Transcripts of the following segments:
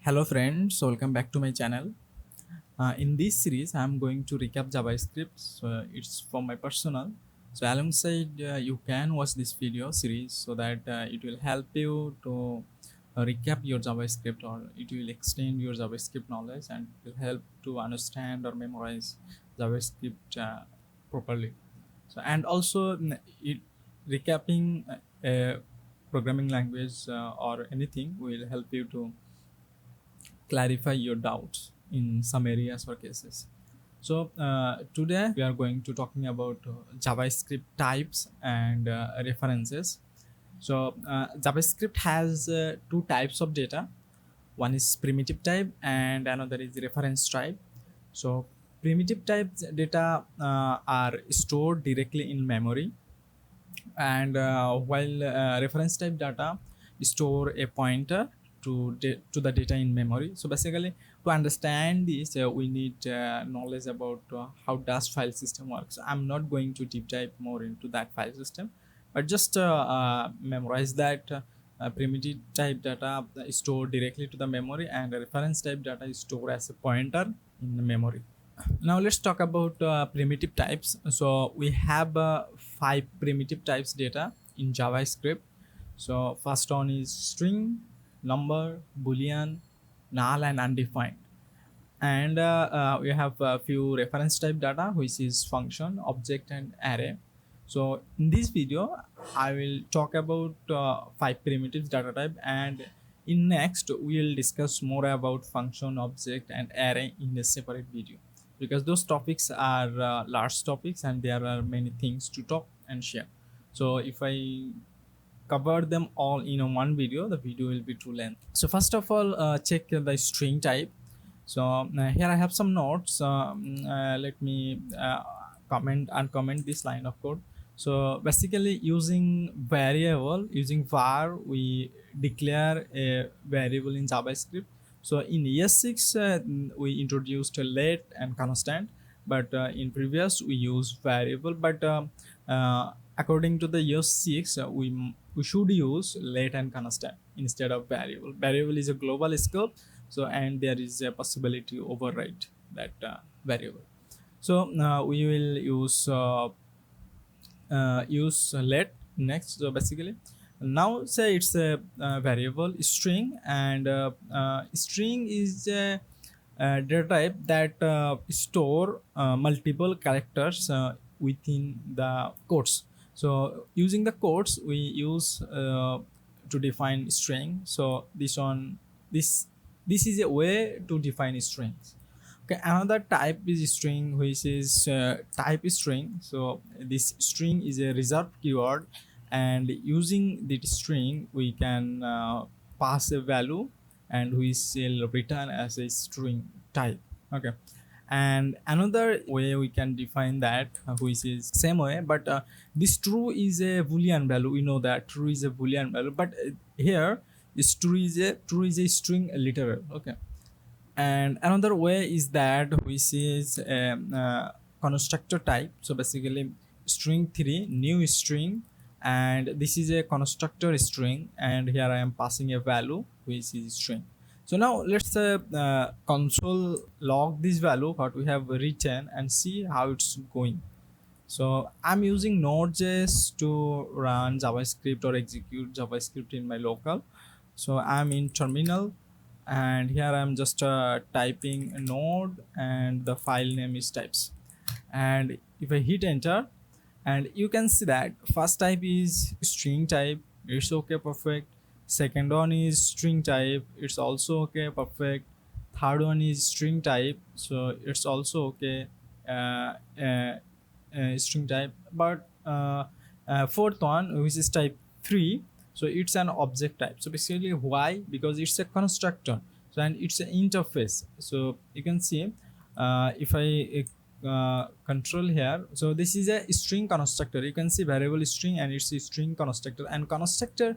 Hello friends, welcome back to my channel. In this series, I'm going to recap JavaScript. So it's for my personal. So alongside, you can watch this video series so that it will help you to recap your JavaScript, or it will extend your JavaScript knowledge and will help to understand or memorize JavaScript properly. So and also it recapping a programming language or anything will help you to clarify your doubts in some areas or cases. So today we are going to talking about JavaScript types and references. So JavaScript has two types of data. One is primitive type and another is reference type. So primitive type data are stored directly in memory, and while reference type data store a pointer to the data in memory. So basically, to understand this, we need knowledge about how does file system works. I'm not going to deep dive more into that file system, but just memorize that primitive type data is stored directly to the memory, and reference type data is stored as a pointer in the memory. Now let's talk about primitive types. So we have 5 primitive types data in JavaScript. So first one is string, number, boolean, null, and undefined. And we have a few reference type data, which is function, object, and array. So in this video, I will talk about 5 primitives data type, and in next we will discuss more about function, object, and array in a separate video, because those topics are large topics and there are many things to talk and share. So if I cover them all in one video, the video will be too length. So first of all, check the string type. So here I have some notes. Let me comment and comment this line of code. So basically, using variable, using var, we declare a variable in JavaScript. So in ES6, we introduced a let and constant, but in previous we use variable. But according to the ES6, we should use let and constant instead of variable. Variable is a global scope, so and there is a possibility to override that variable. So we will use let next. So basically, now say it's a variable string, and string is a data type that store multiple characters within the quotes. So using the quotes, we use to define string. So this is a way to define strings. Okay, another type is string, which is type string. So this string is a reserved keyword, and using this string we can pass a value, and we will return as a string type. Okay, and another way we can define that, which is same way, but this true is a boolean value. We know that true is a boolean value, but here this true is a string literal. Okay, and another way is that which is constructor type. So basically, string 3 new string, and this is a constructor string, and here I am passing a value which is string. So now let's console log this value what we have written and see how it's going. So I'm using Node.js to run JavaScript or execute JavaScript in my local. So I'm in terminal, and here I'm just typing a node, and the file name is types. And if I hit enter, and you can see that first type is string type, it's okay, perfect. Second one is string type, it's also okay, perfect. Third one is string type, so it's also okay, string type. But fourth one, which is type 3, so it's an object type. So basically, why? Because it's a constructor, so and it's an interface. So you can see if I control here, so this is a string constructor. You can see variable string, and it's a string constructor, and constructor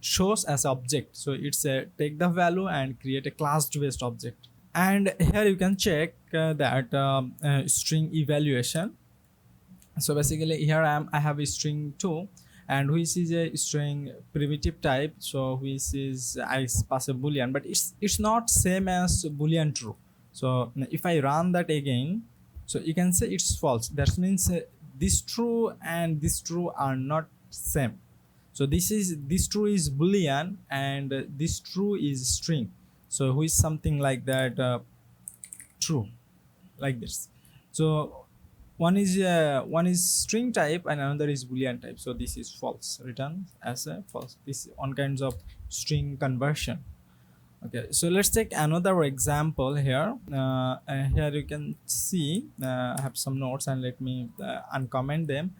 shows as object. So it's a take the value and create a class based object. And here you can check that string evaluation. So basically, here I have a string 2, and which is a string primitive type, so which is I pass a boolean, but it's not same as boolean true. So if I run that again, so you can say it's false. That means this true and this true are not same. So this true is boolean and this true is string, so who is something like that, true, like this. So one is string type and another is boolean type, so this is false, return as a false. This is on kinds of string conversion. Okay, so let's take another example here. Here you can see I have some notes, and let me uncomment them.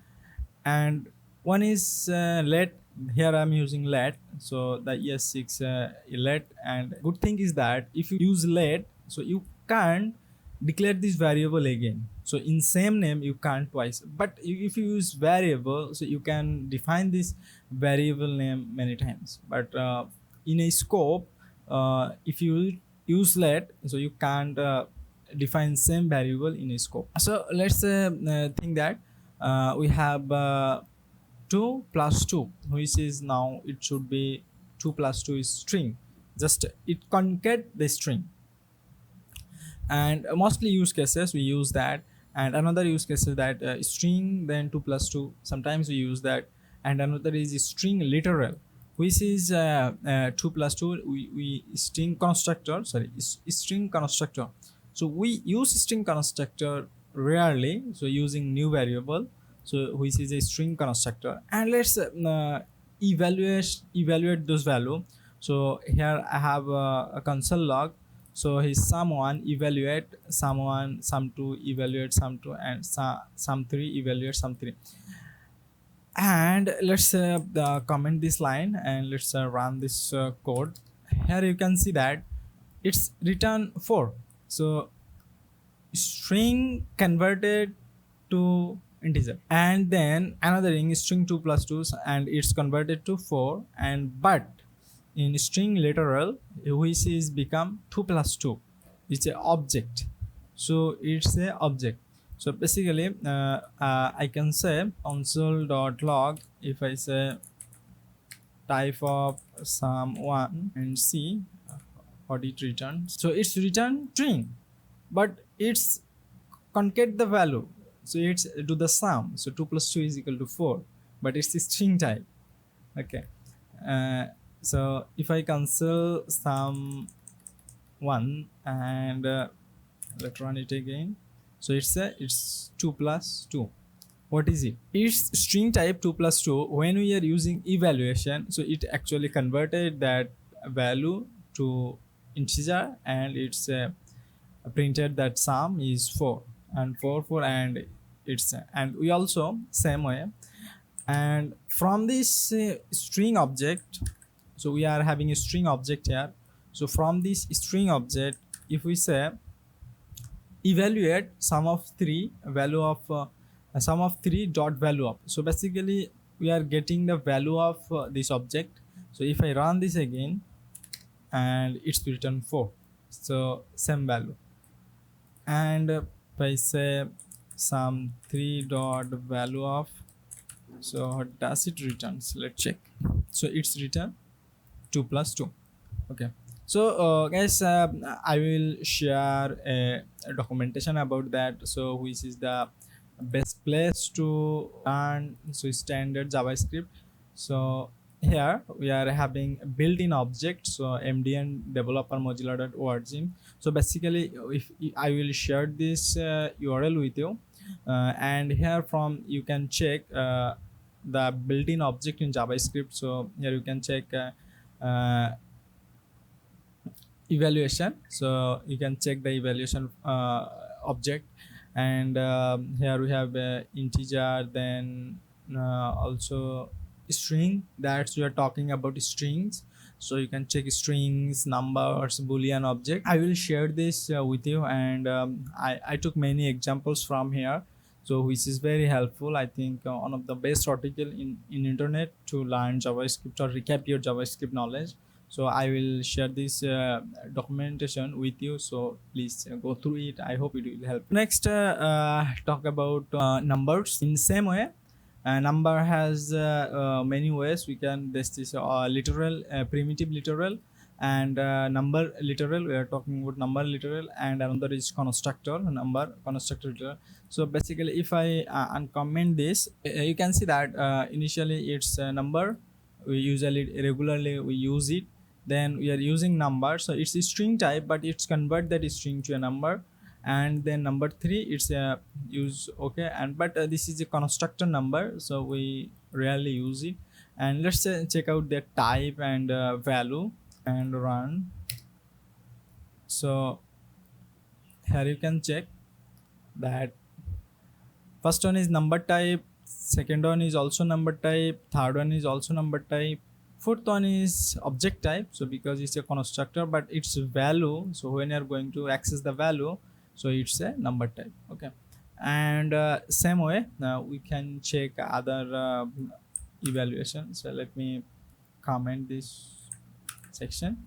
And one is let. Here I'm using let, so the ES6 let. And good thing is that if you use let, so you can't declare this variable again. So in same name you can't twice, but if you use variable, so you can define this variable name many times. But in a scope, if you use let, so you can't define same variable in a scope. So let's think that we have 2 plus 2, which is now it should be 2 plus 2 is string, just it concat the string. And mostly use cases we use that. And another use case is that string then 2 plus 2, sometimes we use that. And another is string literal, which is 2 plus 2 we string constructor, sorry, string constructor. So we use string constructor rarely, so using new variable, so which is a string constructor. And let's evaluate those value. So here I have a console log. So his sum1 evaluate sum1, sum2 evaluate sum2, and sum3 evaluate sum3. And let's comment this line, and let's run this code. Here you can see that it's return 4. So string converted to integer. And then another thing is string 2 plus 2, and it's converted to 4. And but in string literal, which is become 2 plus 2, it's an object, so it's a object. So basically I can say console.log, if I say type of sum1 and see what it returns. So it's return string, but it's concat the value, so it's do the sum. So 2 plus 2 is equal to 4, but it's a string type. Okay, so if I console sum1 and let's run it again, so it's 2 plus 2. What is it? It's string type 2 plus 2. When we are using evaluation, so it actually converted that value to integer, and it's printed that sum is 4 and 4 and it's and we also same way. And from this string object, so we are having a string object here. So from this string object, if we say evaluate sum of 3 value of sum of 3 dot value of, so basically we are getting the value of this object. So if I run this again, and it's written 4, so same value. And if I say sum 3 dot value of, so what does it returns? Let's check. So it's return 2 plus 2. Okay, so guys, I will share a documentation about that, so which is the best place to learn so standard JavaScript. So here we are having built-in object, so mdn developer mozilla.org. So basically if I will share this URL with you, and here from you can check the built-in object in JavaScript. So here you can check evaluation, so you can check the evaluation object. And here we have integer, then also string, that's we are talking about strings. So you can check strings, numbers, boolean object. I will share this with you, and I took many examples from here, so which is very helpful. I think one of the best article in internet to learn JavaScript or recap your JavaScript knowledge. So I will share this documentation with you, so please go through it. I hope it will help. Next talk about numbers. In same way, Number has many ways. We can, this is literal, primitive literal, and number literal. We are talking about number literal, and another is constructor number, constructor literal. So basically, if I uncomment this, you can see that initially it's a number. We usually regularly we use it. Then we are using number, so it's a string type, but it's convert that string to a number. And then number 3, it's a use, okay, and but this is a constructor number, so we rarely use it. And let's check out the type and value and run. So here you can check that first one is number type, second one is also number type, third one is also number type, fourth one is object type. So because it's a constructor but it's value, so when you're going to access the value, so it's a number type, okay. And same way now we can check other evaluation. So let me comment this section.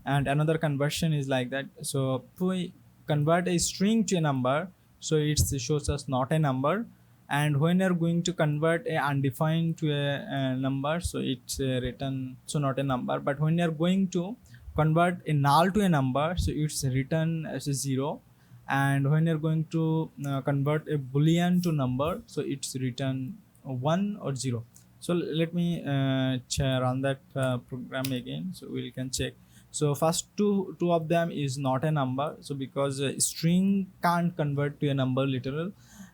And another conversion is like that. So if we convert a string to a number, so it shows us not a number. And when you're going to convert a undefined to a number, so it's written so not a number. But when you're going to convert a null to a number, so it's written as a 0. And when you're going to convert a boolean to number, so it's written 1 or 0. So let me run that program again, so we can check. So first two of them is not a number, so because string can't convert to a number literal.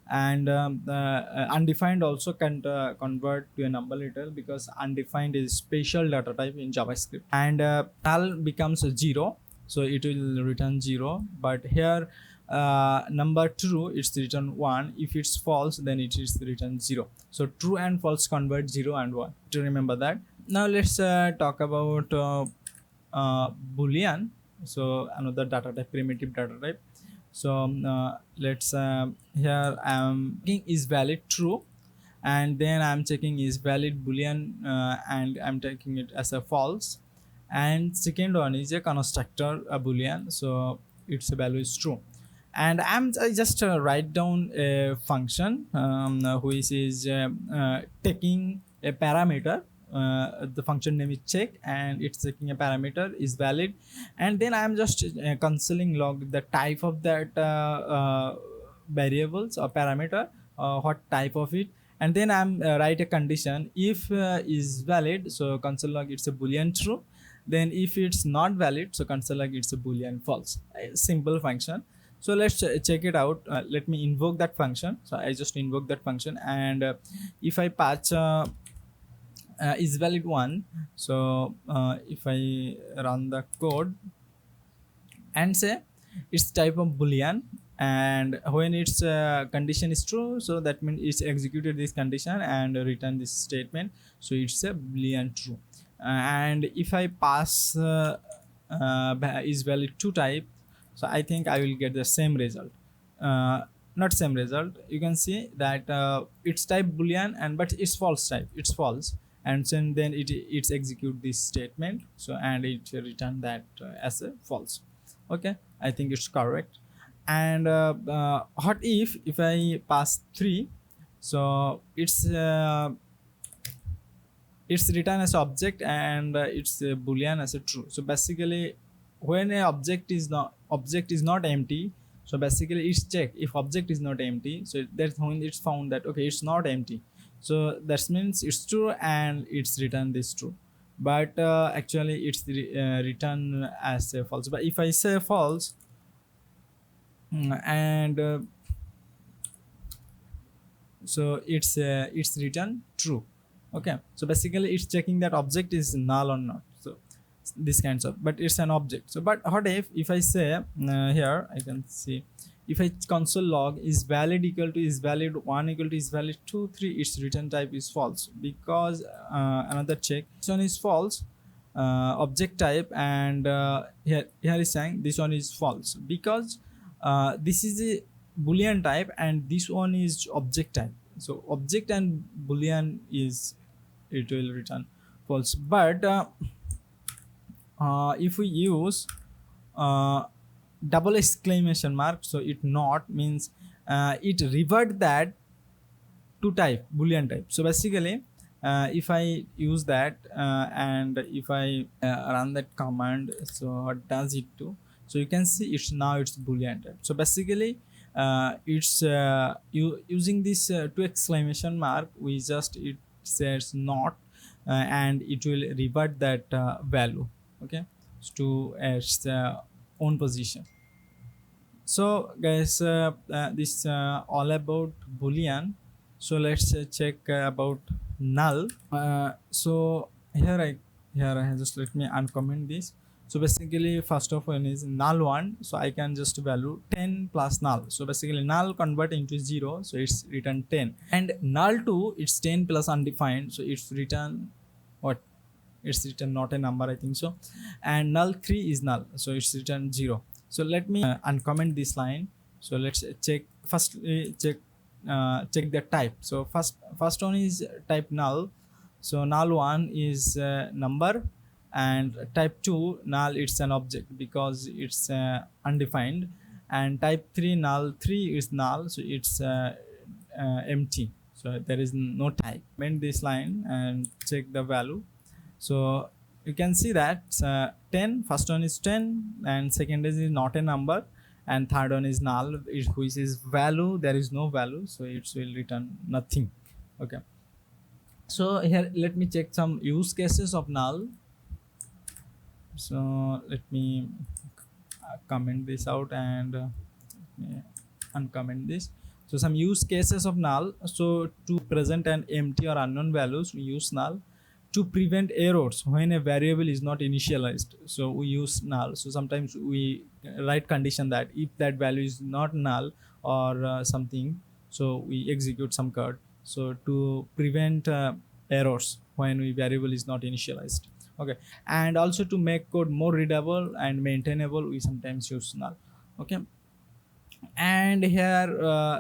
And undefined also can't convert to a number literal, because undefined is special data type in JavaScript. And null becomes a 0, so it will return 0. But here number true, it's written 1. If it's false, then it is written 0. So true and false convert 0 and 1, to remember that. Now let's talk about Boolean. So another data type, primitive data type. So let's here I'm checking is valid true, and then I'm checking is valid Boolean, and I'm taking it as a false. And second one is a constructor, a Boolean, so its value is true. And I just write down a function which is taking a parameter. The function name is check, and it's taking a parameter is valid. And then I'm just consoling log the type of that variables or parameter, what type of it. And then I'm write a condition. If is valid, so console log it's a Boolean true. Then if it's not valid, so console log it's a Boolean false. A simple function. So let's check it out. Let me invoke that function. So I just invoke that function, and if I patch is valid 1, so if I run the code and say it's type of Boolean, and when its condition is true, so that means it's executed this condition and return this statement, so it's a Boolean true. And if I pass is valid 2 type, so I think I will get the same result. Not same result, you can see that it's type Boolean, and but it's false type, it's false. And then it's execute this statement, so and it return that as a false, okay. I think it's correct. And what if I pass 3, so it's written as object, and it's a Boolean as a true. So basically when a object is not empty, so basically it's check if object is not empty, so that's when it's found that okay, it's not empty, so that means it's true, and it's written this true. But actually it's written as a false. But if I say false, and so it's written true, okay. So basically it's checking that object is null or not, so this kinds of, but it's an object. So but what if I say here I can see, if I console log is valid equal to is valid 1 equal to is valid 2 3, its return type is false, because another check, this one is false, object type, and here is saying this one is false, because this is a Boolean type and this one is object type. So object and Boolean is, it will return false. But if we use double exclamation mark, so it not means it revert that to type Boolean type. So basically if I use that and if I run that command, so what does it do? So you can see it's Boolean type. So basically it's using this two exclamation mark, we just it says not and it will revert that value, okay, to its own position. So guys this all about Boolean. So let's check about null. So here I just let me uncomment this. So basically first of all is null 1, so I can just value 10 plus null. So basically null convert into 0, so it's written 10, and null 2 it's 10 plus undefined, so it's written what, it's written not a number, I think so. And null 3 is null, so it's written 0. So let me uncomment this line. So let's check first, check the type. So first one is type null. So null 1 is number, and type 2 null it's an object because it's undefined, and type 3 null 3 is null, so it's empty, so there is no type. Amend this line and check the value. So you can see that 10, first one is 10, and second is not a number, and third one is null, which is value, there is no value, so it will return nothing. Okay, so here let me check some use cases of null. So let me comment this out and uncomment this. So some use cases of null. So to present an empty or unknown values, we use null. To prevent errors when a variable is not initialized, so we use null. So sometimes we write condition that if that value is not null or something, so we execute some code, so to prevent errors when we variable is not initialized. Okay, and also to make code more readable and maintainable, we sometimes use null. Okay, and here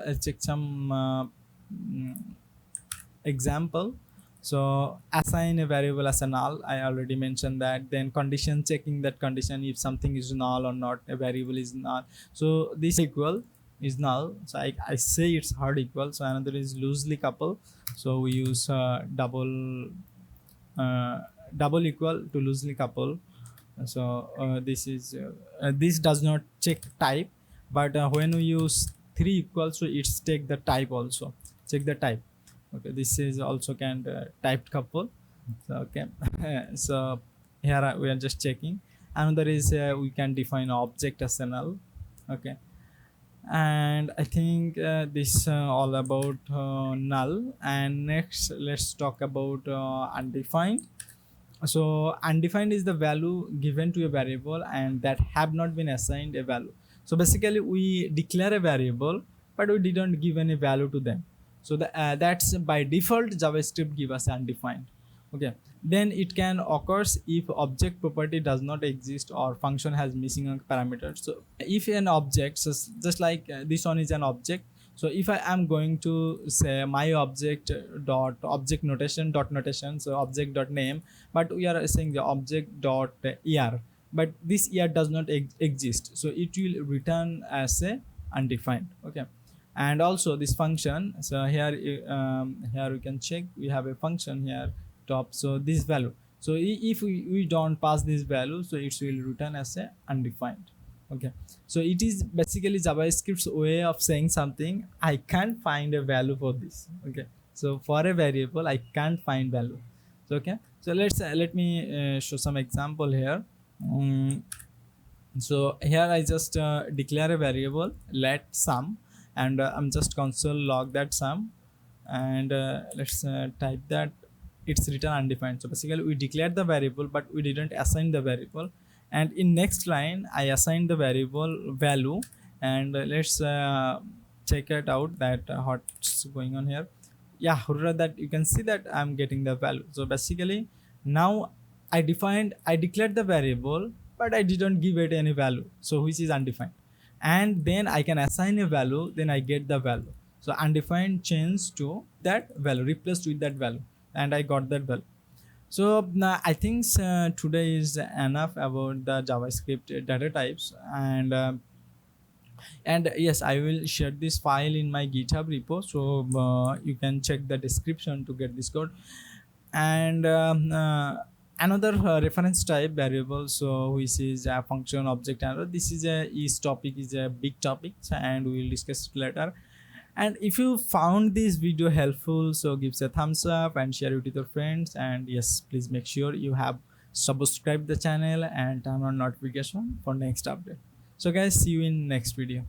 let's check some example. So assign a variable as a null, I already mentioned that. Then condition, checking that condition if something is null or not, a variable is null. So this equal is null, so I say it's hard equal. So another is loosely couple, so we use double equal to loosely couple. So this is this does not check type, but when we use 3 equals, so it's take the type also, check the type. Okay, this is also can typed couple. So, okay, so here we are just checking. Another is we can define object as a null. Okay, and I think this all about null. And next let's talk about undefined. So undefined is the value given to a variable and that have not been assigned a value. So basically we declare a variable but we didn't give any value to them. So that's by default JavaScript give us undefined. Okay, then it can occurs if object property does not exist or function has missing a parameter. So if an object, so just like this one is an object, so if I am going to say my object dot object notation dot notation, so object dot name, but we are saying the object dot ER, but this ER does not exist, so it will return as a undefined. Okay, and also this function, so here here we can check, we have a function here top, so this value, so if we don't pass this value, so it will return as a undefined. Okay, so it is basically JavaScript's way of saying something, I can't find a value for this. Okay, so for a variable I can't find value. So okay, so let me show some example here. So here I just declare a variable let sum, and I'm just console log that sum, and let's type that it's written undefined. So basically we declared the variable but we didn't assign the variable, and in next line I assign the variable value, and let's check it out that what's going on here. Yeah, hurrah, that you can see that I'm getting the value. So basically now I declared the variable but I didn't give it any value, so which is undefined, and then I can assign a value, then I get the value. So undefined changed to that value, replaced with that value, and I got that value. So now I think today is enough about the JavaScript data types, and And yes, I will share this file in my GitHub repo, so you can check the description to get this code. And another reference type variable, so which is a function object, and this is topic is a big topic, and we will discuss it later. And if you found this video helpful, so give a thumbs up and share it with your friends. And yes, please make sure you have subscribed the channel and turn on notification for next update. So guys, see you in next video.